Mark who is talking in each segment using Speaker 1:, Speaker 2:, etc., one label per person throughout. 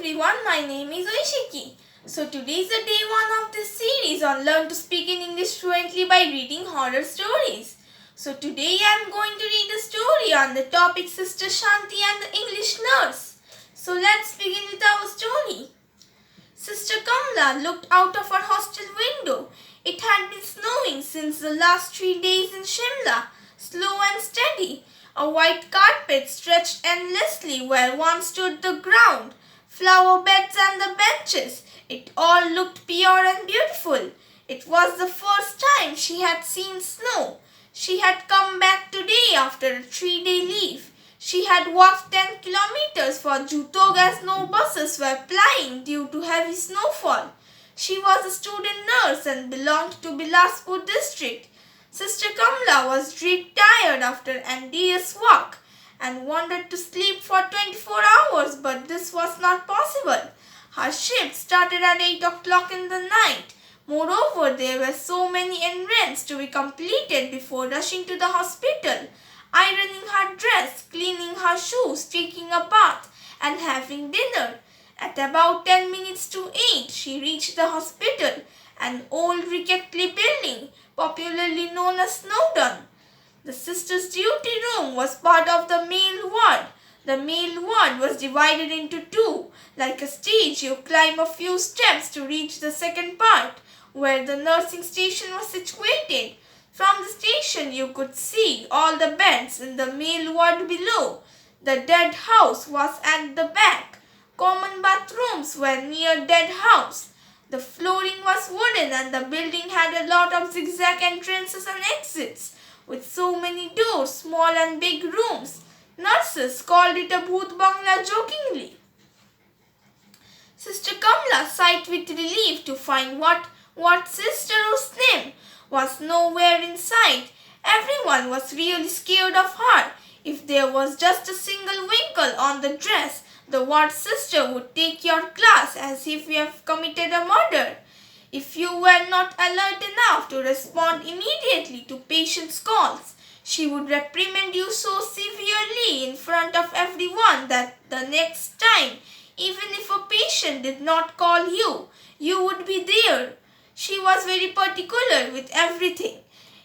Speaker 1: everyone, my name is Ayeshiki. So today is the day one of this series on Learn to Speak in English Fluently by reading horror stories. So today I am going to read a story on the topic Sister Shanti and the English Nurse. So let's begin with our story. Sister Kamla looked out of her hostel window. It had been snowing since the last 3 days in Shimla, slow and steady. A white carpet stretched endlessly where once stood the ground, flower beds and the benches. It all looked pure and beautiful. It was the first time she had seen snow. She had come back today after a 3-day leave. She had walked 10 kilometers for Jutog as no buses were plying due to heavy snowfall. She was a student nurse and belonged to Bilaspur district. Sister Kamla was dread tired after an day's walk and wanted to sleep for 24 hours, but this was not possible. Her shift started at 8 o'clock in the night. Moreover, there were so many errands to be completed before rushing to the hospital, ironing her dress, cleaning her shoes, taking a bath, and having dinner. At about 10 minutes to 8, she reached the hospital, an old rickety building, popularly known as Snowdon. The sister's duty room was part of the male ward. The male ward was divided into two. Like a stage, you climb a few steps to reach the second part, where the nursing station was situated. From the station, you could see all the beds in the male ward below. The dead house was at the back. Common bathrooms were near dead house. The flooring was wooden and the building had a lot of zigzag entrances and exits, with so many doors, small and big rooms. Nurses called it a bhoot bangla jokingly. Sister Kamla sighed with relief to find what Sister Usnim was nowhere in sight. Everyone was really scared of her. If there was just a single wrinkle on the dress, the ward sister would take your class as if you have committed a murder. If you were not alert enough to respond immediately to patients' calls, she would reprimand you so severely in front of everyone that the next time, even if a patient did not call you, you would be there. She was very particular with everything,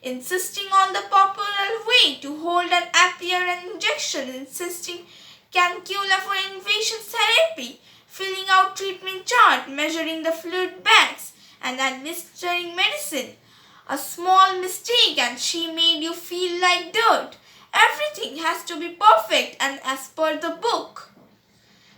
Speaker 1: insisting on the popular way to hold and appear an injection, insisting cannula for invasion therapy, filling out treatment chart, measuring the fluid bags, and administering medicine. A small mistake and she made you feel like dirt. Everything has to be perfect and as per the book.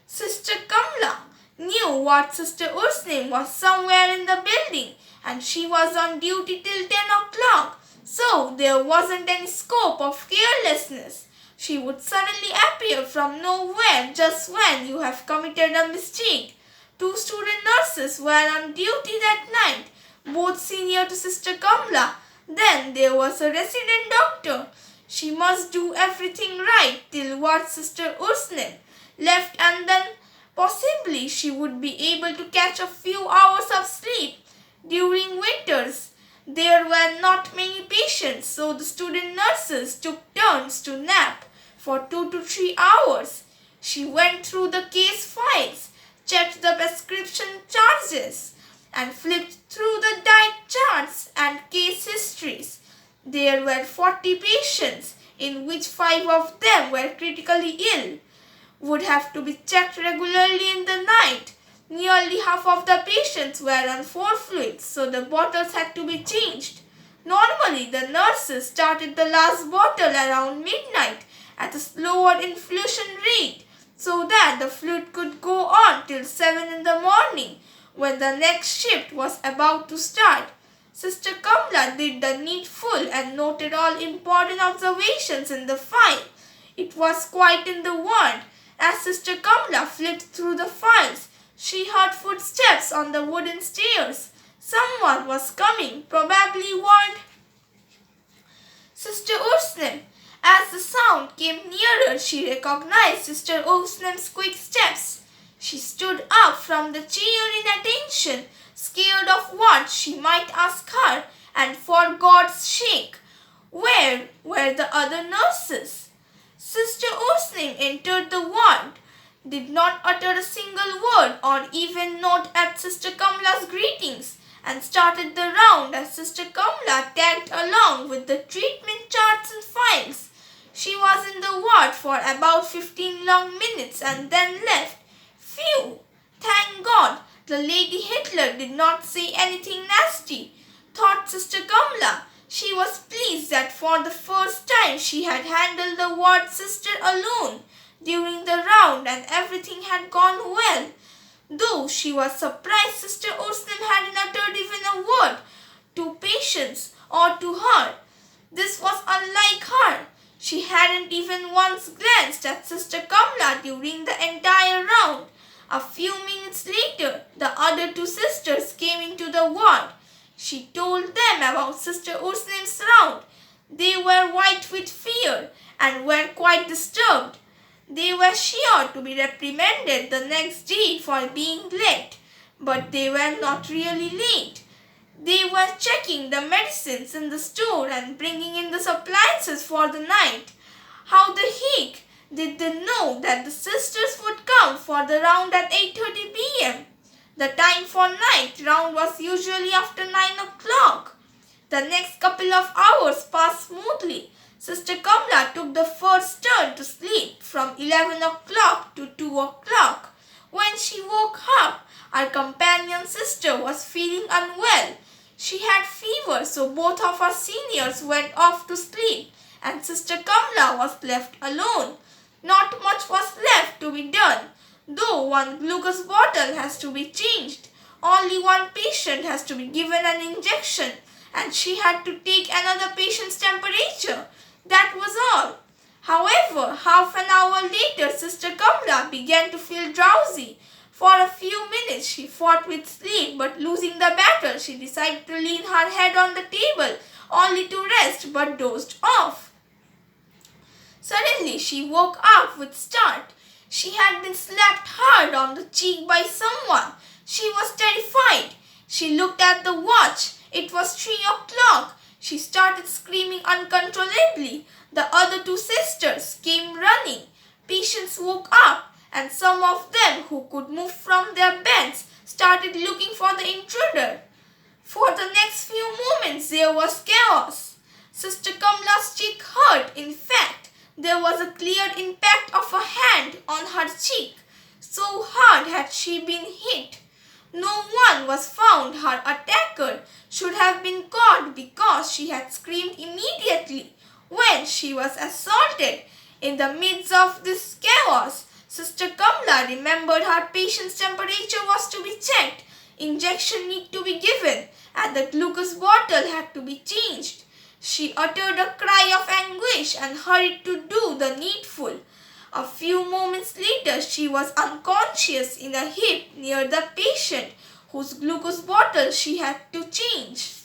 Speaker 1: Sister Kamla knew what Sister Usnim was somewhere in the building and she was on duty till 10 o'clock, so there wasn't any scope of carelessness. She would suddenly appear from nowhere just when you have committed a mistake. 2 student nurses were on duty that night, both senior to Sister Kamla. Then there was a resident doctor. She must do everything right till what Sister Usnim left, and then possibly she would be able to catch a few hours of sleep. During winters, there were not many patients, so the student nurses took turns to nap for 2 to 3 hours. She went through the case files, checked the prescription charges, and flipped through the diet charts and case histories. There were 40 patients, in which 5 of them were critically ill, would have to be checked regularly in the night. Nearly half of the patients were on 4 fluids, so the bottles had to be changed. Normally, the nurses started the last bottle around midnight at a slower infusion rate, so that the fluid could go on till 7 in the morning when the next shift was about to start. Sister Kamla did the needful and noted all important observations in the file. It was quiet in the ward. As Sister Kamla flipped through the files, she heard footsteps on the wooden stairs. Someone was coming, probably ward Sister Usnim. As the sound came nearer, she recognized Sister Usnim's quick steps. She stood up from the chair in attention, scared of what she might ask her, and for God's sake, where were the other nurses? Sister Usnim entered the ward, did not utter a single word, word or even note at Sister Kamla's greetings and started the round as Sister Kamla tagged along with the treatment charts and files. She was in the ward for about 15 long minutes and then left. Phew! Thank God, the Lady Hitler did not say anything nasty, thought Sister Kamla. She was pleased that for the first time she had handled the ward sister alone during the round and everything had gone well. Though she was surprised Sister Ursnim hadn't uttered even a word to patients or to her. This was unlike her. She hadn't even once glanced at Sister Kamla during the entire round. A few minutes later, the other two sisters came into the ward. She told them about Sister Urslim's round. They were white with fear and were quite disturbed. They were sure to be reprimanded the next day for being late, but they were not really late. They were checking the medicines in the store and bringing in the appliances for the night. How the heck did they know that the sisters would come for the round at 8:30 p.m.? The time for night round was usually after 9 o'clock. The next couple of hours passed smoothly. Sister Kamla took the first turn to sleep from 11 o'clock to 2 o'clock. When she woke up, her companion sister was feeling unwell. She had fever, so both of her seniors went off to sleep and Sister Kamla was left alone. Not much was left to be done. Though one glucose bottle has to be changed, only one patient has to be given an injection and she had to take another patient's temperature. That was all. However, half an hour later, Sister Kamla began to feel drowsy. For a few minutes, she fought with sleep, but losing the battle, she decided to lean her head on the table, only to rest, but dozed off. Suddenly, she woke up with a start. She had been slapped hard on the cheek by someone. She was terrified. She looked at the watch. It was 3 o'clock. She started screaming uncontrollably. The other two sisters came running. Patients woke up, and some of them who could move from their beds started looking for the intruder. For the next few moments, there was chaos. Sister Kamla's cheek hurt. In fact, there was a clear impact of a hand on her cheek. So hard had she been hit. No one was found. Her attacker should have been caught because she had screamed immediately when she was assaulted. In the midst of this chaos, Sister Kamla remembered her patient's temperature was to be checked, injection need to be given, and the glucose bottle had to be changed. She uttered a cry of anguish and hurried to do the needful. A few moments later, she was unconscious in a heap near the patient whose glucose bottle she had to change.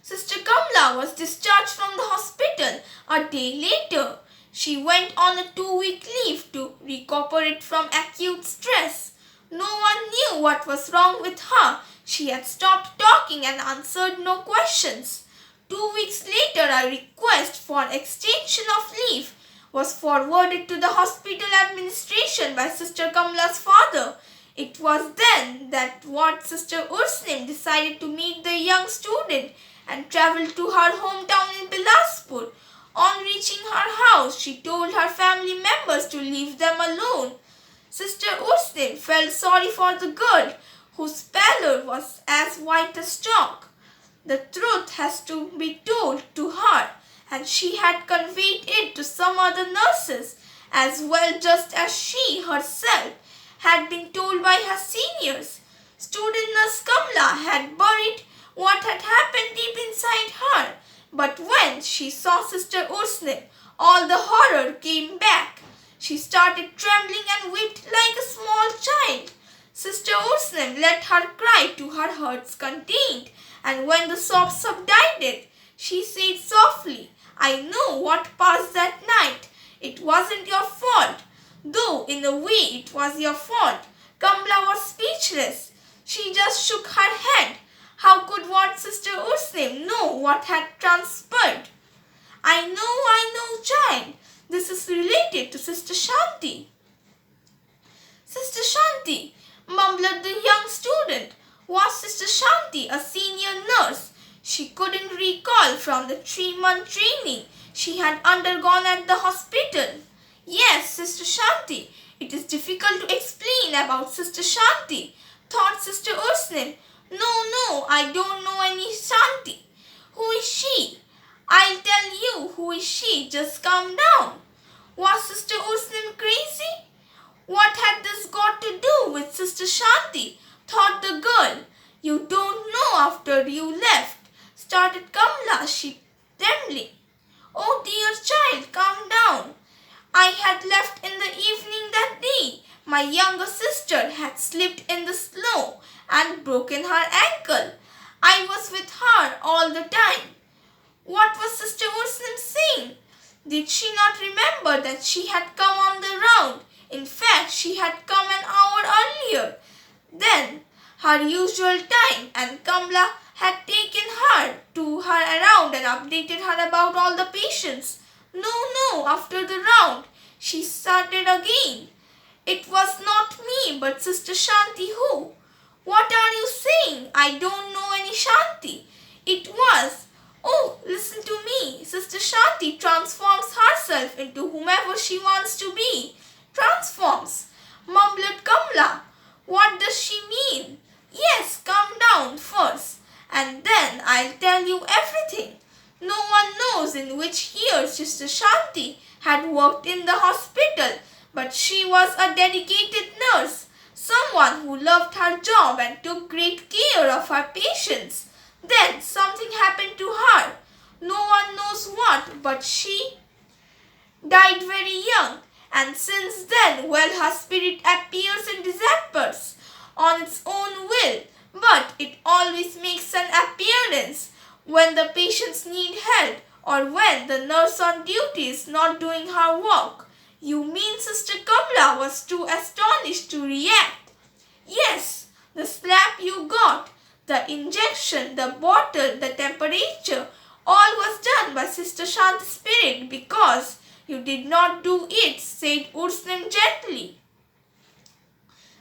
Speaker 1: Sister Kamla was discharged from the hospital a day later. She went on a 2-week leave to recuperate from acute stress. No one knew what was wrong with her. She had stopped talking and answered no questions. 2 weeks later, a request for extension of leave was forwarded to the hospital administration by Sister Kamla's father. It was then that Sister Ursnim decided to meet the young student and traveled to her hometown in Bilaspur. On reaching her house, she told her family members to leave them alone. Sister Ursnim felt sorry for the girl, whose pallor was as white as chalk. The truth has to be told to her, and she had conveyed it to some other nurses as well, just as she herself had been told by her seniors. Student Nurse Kamla had buried what had happened deep inside her, but when she saw Sister Ursnim, all the horror came back. She started trembling and wept like a small child. Sister Ursnim let her cry to her heart's content, and when the sobs subsided, she said softly, "I know what passed that night. It wasn't your fault, though in a way it was your fault." Kamla was speechless. She just shook her head. How could Sister Ursnim know what had transpired? I know, child. This is related to Sister Shanti." "Sister Shanti, mumbled the young student. Was Sister Shanti a senior nurse? She couldn't recall from the 3-month training she had undergone at the hospital. Yes, Sister Shanti. It is difficult to explain about Sister Shanti, thought Sister Ursnim. No, I don't know any Shanti. Who is she? I'll tell you who is she. Just calm down. Was Sister Ursnim crazy? What had this got to do with Sister Shanti? Thought the girl. You don't know after you left, started Kamla timidly. Oh dear child, calm down. I had left in the evening that day. My younger sister had slipped in the snow and broken her ankle. I was with her all the time. What was Sister Ursnim saying? Did she not remember that she had come on the round? In fact, she had come an hour earlier than her usual time, and Kamla had taken her to her around and updated her about all the patients. No, after the round, she started again. It was not me, but Sister Shanti who? What are you saying? I don't know any Shanti. It was. Oh, listen to me. Sister Shanti transforms herself into whomever she wants to be. Transforms, mumbled Kamla. What does she mean? Yes, calm down first, and then I'll tell you everything. No one knows in which year Sister Shanti had worked in the hospital, but she was a dedicated nurse, someone who loved her job and took great care of her patients. Then something happened to her. No one knows what, but she died very young, and since then, her spirit appears and disappears on its own will, but it always makes an appearance when the patients need help or when the nurse on duty is not doing her work. You mean Sister Kamla was too astonished to react? Yes, the slap you got, the injection, the bottle, the temperature, all was done by Sister Shanti's spirit because you did not do it, said Ursnim gently.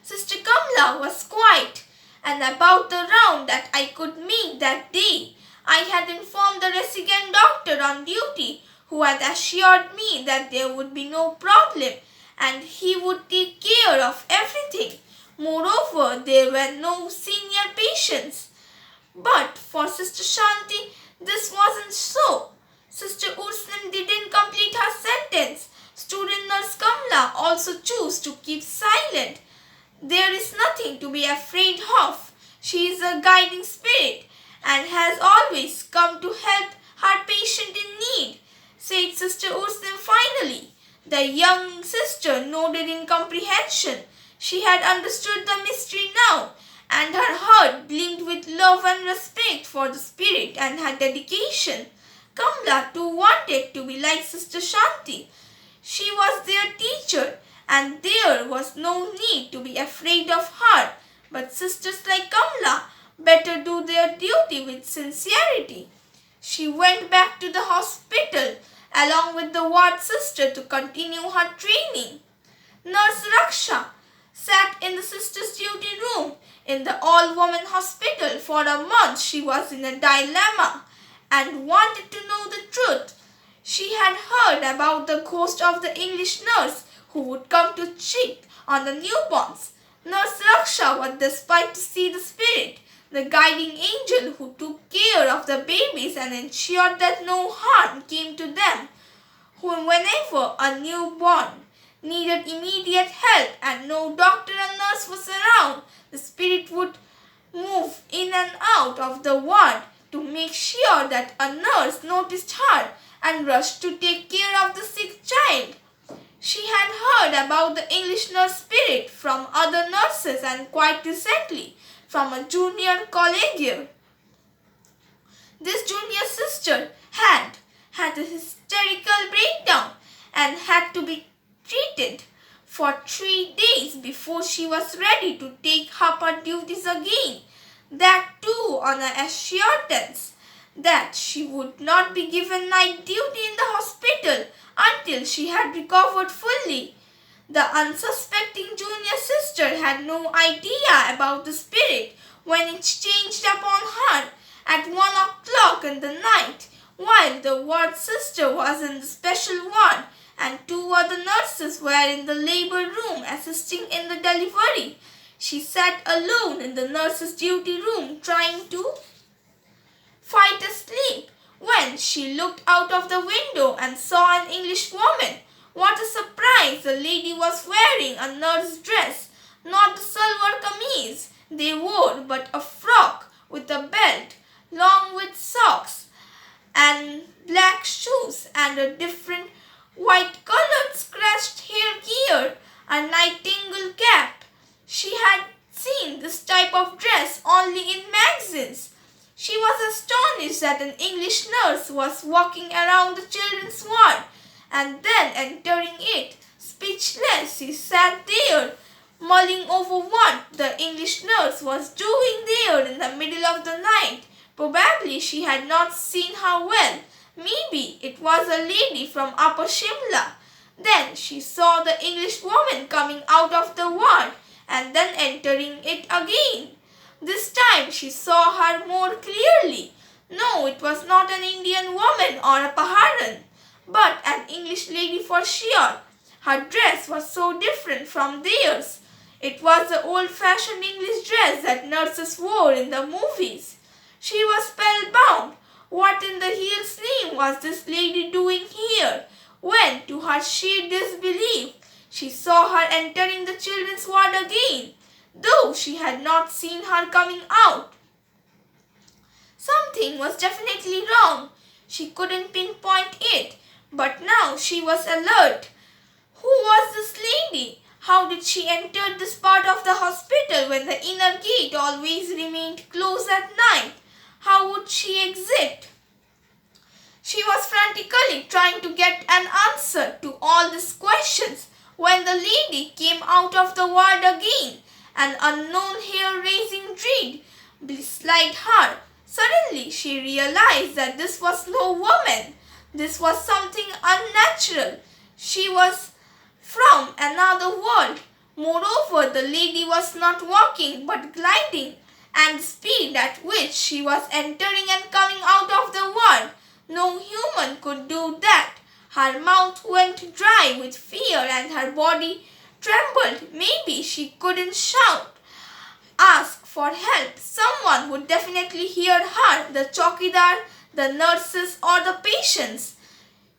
Speaker 1: Sister Kamla was quiet, and about the round that I could make that day, I had informed the resident doctor on duty, who had assured me that there would be no problem and he would take care of everything. Moreover, there were no senior patients. But for Sister Shanti, this wasn't so. Sister Ursnim didn't complete her sentence. Student Nurse Kamla also chose to keep silent. There is nothing to be afraid of. She is a guiding spirit and has always come to help her patient in need, said Sister Ursnim finally. The young sister nodded in comprehension. She had understood the mystery now, and her heart gleamed with love and respect for the spirit and her dedication. Kamla too wanted to be like Sister Shanti. She was their teacher, and there was no need to be afraid of her. But sisters like Kamla better do their duty with sincerity. She went back to the hospital along with the ward sister to continue her training. Nurse Raksha sat in the sister's duty room in the all-woman hospital. For a month she was in a dilemma and wanted to know the truth. She had heard about the ghost of the English nurse who would come to check on the newborns. Nurse Raksha was desperate to see the spirit, the guiding angel who took care of the babies and ensured that no harm came to them. Whenever a newborn needed immediate help and no doctor or nurse was around, the spirit would move in and out of the ward to make sure that a nurse noticed her and rushed to take care of the sick child. She had heard about the English nurse spirit from other nurses and quite recently from a junior collegiate. This junior sister had a hysterical breakdown and had to be treated for 3 days before she was ready to take up her duties again. That too on an assurance that she would not be given night duty in the hospital until she had recovered fully. The unsuspecting junior sister had no idea about the spirit when it changed upon her at 1 o'clock in the night, while the ward sister was in the special ward and 2 other nurses were in the labor room assisting in the delivery. She sat alone in the nurse's duty room trying to fight asleep when she looked out of the window and saw an English woman. What a surprise! The lady was wearing a nurse dress, not the silver camise they wore, but a frock with a belt, long with socks and black shoes and a different white-colored scratched hair gear, a nightingale cap. She had seen this type of dress only in magazines. She was astonished that an English nurse was walking around the children's ward, and then entering it. Speechless, she sat there, mulling over what the English nurse was doing there in the middle of the night. Probably she had not seen her well. Maybe it was a lady from Upper Shimla. Then she saw the English woman coming out of the ward and then entering it again. This time she saw her more clearly. No, it was not an Indian woman or a Paharan, but an English lady for sure. Her dress was so different from theirs. It was the old-fashioned English dress that nurses wore in the movies. She was spellbound. What in the hell's name was this lady doing here? When, to her sheer disbelief, she saw her entering the children's ward again, though she had not seen her coming out. Something was definitely wrong. She couldn't pinpoint it, but now she was alert. Who was this lady? How did she enter this part of the hospital when the inner gate always remained closed at night? How would she exit? She was frantically trying to get an answer to all these questions when the lady came out of the ward again. An unknown hair-raising dread beset her. Suddenly she realized that this was no woman. This was something unnatural. She was from another world. Moreover, the lady was not walking but gliding, and the speed at which she was entering and coming out of the ward, no human could do that. Her mouth went dry with fear and her body trembled. Maybe she couldn't shout, ask for help. Someone would definitely hear her, the chowkidar, the nurses or the patients.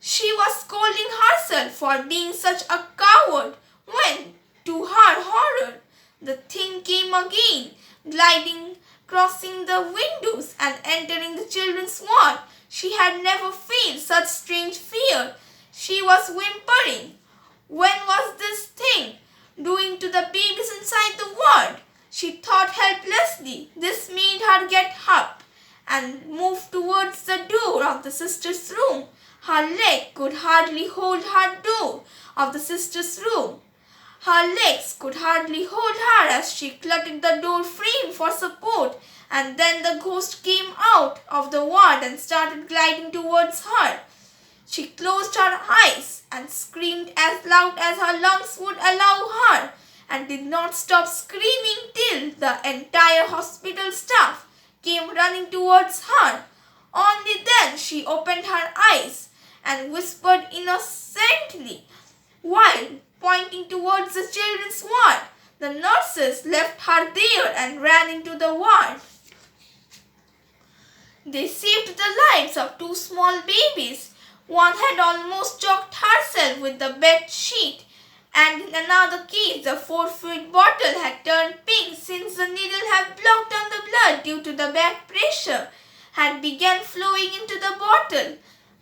Speaker 1: She was scolding herself for being such a coward when, to her horror, the thing came again, gliding, crossing the windows and entering the children's ward. She had never felt such strange fear. She was whimpering. When was this thing doing to the babies inside the ward? She thought helplessly. This made her get up and move towards the door of the sister's room. Her leg could hardly hold her door of the sister's room. Her legs could hardly hold her as she clutched the door frame for support, and then the ghost came out of the ward and started gliding towards her. She closed her eyes and screamed as loud as her lungs would allow her, and did not stop screaming till the entire hospital staff came running towards her. Only then she opened her eyes and whispered innocently while pointing towards the children's ward. The nurses left her there and ran into the ward. They saved the lives of 2 small babies. One had almost choked herself with the bed sheet, and in another case the 4-foot bottle had turned pink since the needle had blocked on the blood due to the back pressure had begun flowing into the bottle.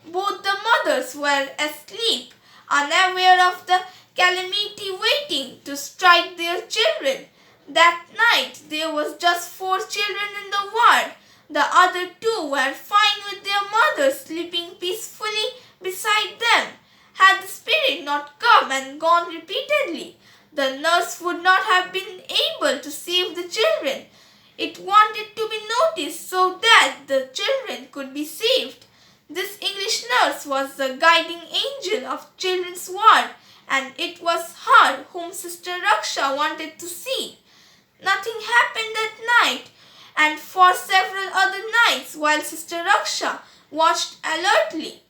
Speaker 1: Both the mothers were asleep, unaware of the calamity waiting to strike their children. That night there was just 4 children in the ward. The other 2 were fine with their mothers sleeping peacefully beside them. Had the spirit not come and gone repeatedly, the nurse would not have been able to save the children. It wanted to be noticed so that the children could be saved. This English nurse was the guiding angel of children's ward, and it was her whom whom Sister Raksha wanted to see. Nothing happened that night, and for several other nights while Sister Raksha watched alertly.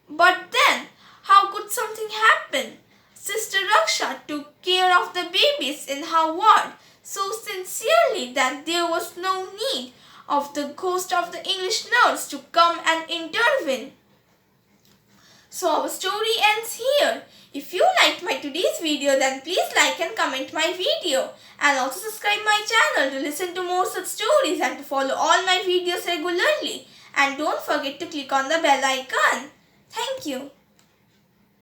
Speaker 1: But then, how could something happen? Sister Raksha took care of the babies in her ward so sincerely that there was no need of the ghost of the English nurse to come and intervene. So our story ends here. If you liked my today's video, then please like and comment my video, and also subscribe my channel to listen to more such stories and to follow all my videos regularly. And don't forget to click on the bell icon. Thank you.